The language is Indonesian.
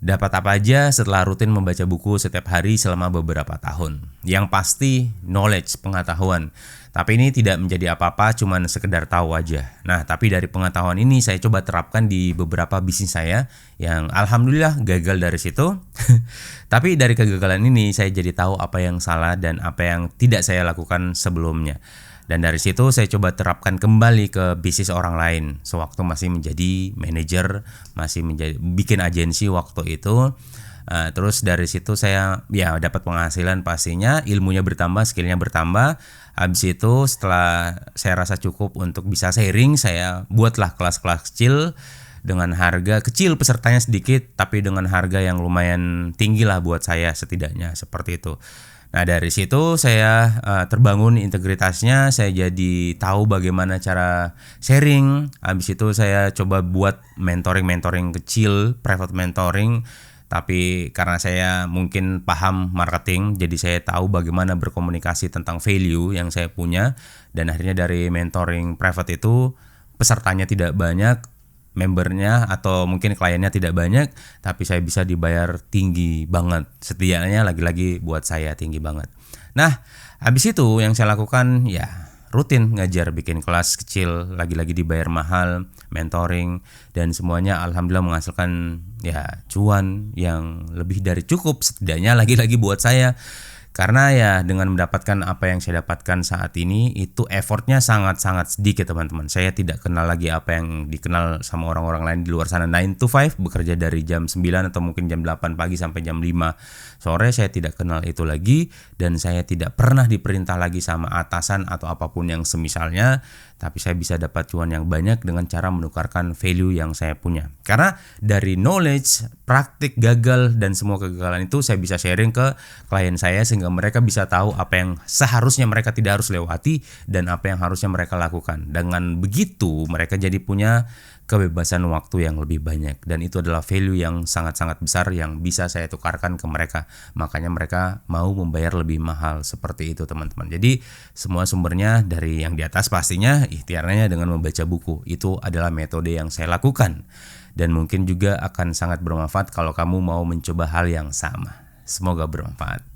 Dapat apa aja setelah rutin membaca buku setiap hari selama beberapa tahun? Yang pasti knowledge, pengetahuan. Tapi ini tidak menjadi apa-apa, cuman sekedar tahu aja. Nah, tapi dari pengetahuan ini saya coba terapkan di beberapa bisnis saya yang alhamdulillah gagal dari situ. Tapi dari kegagalan ini saya jadi tahu apa yang salah dan apa yang tidak saya lakukan sebelumnya. Dan dari situ saya coba terapkan kembali ke bisnis orang lain. Sewaktu masih menjadi manajer, masih menjadi bikin agensi waktu itu. Terus dari situ saya ya dapat penghasilan pastinya, ilmunya bertambah, skillnya bertambah. Habis itu setelah saya rasa cukup untuk bisa sharing, saya buatlah kelas-kelas kecil dengan harga kecil, pesertanya sedikit, tapi dengan harga yang lumayan tinggi lah buat saya setidaknya, seperti itu. Nah dari situ saya terbangun integritasnya, saya jadi tahu bagaimana cara sharing. Habis itu saya coba buat mentoring kecil, private mentoring. Tapi karena saya mungkin paham marketing, jadi saya tahu bagaimana berkomunikasi tentang value yang saya punya. Dan akhirnya dari mentoring private itu pesertanya tidak banyak, membernya atau mungkin kliennya tidak banyak, tapi saya bisa dibayar tinggi banget. Setidaknya lagi-lagi buat saya tinggi banget. Nah, habis itu yang saya lakukan ya rutin ngajar, bikin kelas kecil, lagi-lagi dibayar mahal, mentoring, dan semuanya alhamdulillah menghasilkan ya cuan yang lebih dari cukup setidaknya lagi-lagi buat saya. Karena ya dengan mendapatkan apa yang saya dapatkan saat ini itu effortnya sangat-sangat sedikit teman-teman. Saya tidak kenal lagi apa yang dikenal sama orang-orang lain di luar sana 9 to 5, bekerja dari jam 9 atau mungkin jam 8 pagi sampai jam 5 sore. Saya tidak kenal itu lagi dan saya tidak pernah diperintah lagi sama atasan atau apapun yang semisalnya. Tapi saya bisa dapat cuan yang banyak dengan cara menukarkan value yang saya punya. Karena dari knowledge, praktik, gagal, dan semua kegagalan itu saya bisa sharing ke klien saya sehingga mereka bisa tahu apa yang seharusnya mereka tidak harus lewati dan apa yang harusnya mereka lakukan. Dengan begitu mereka jadi punya kebebasan waktu yang lebih banyak dan itu adalah value yang sangat-sangat besar yang bisa saya tukarkan ke mereka. Makanya mereka mau membayar lebih mahal seperti itu teman-teman. Jadi semua sumbernya dari yang di atas pastinya, ikhtiarnya dengan membaca buku. Itu adalah metode yang saya lakukan dan mungkin juga akan sangat bermanfaat kalau kamu mau mencoba hal yang sama. Semoga bermanfaat.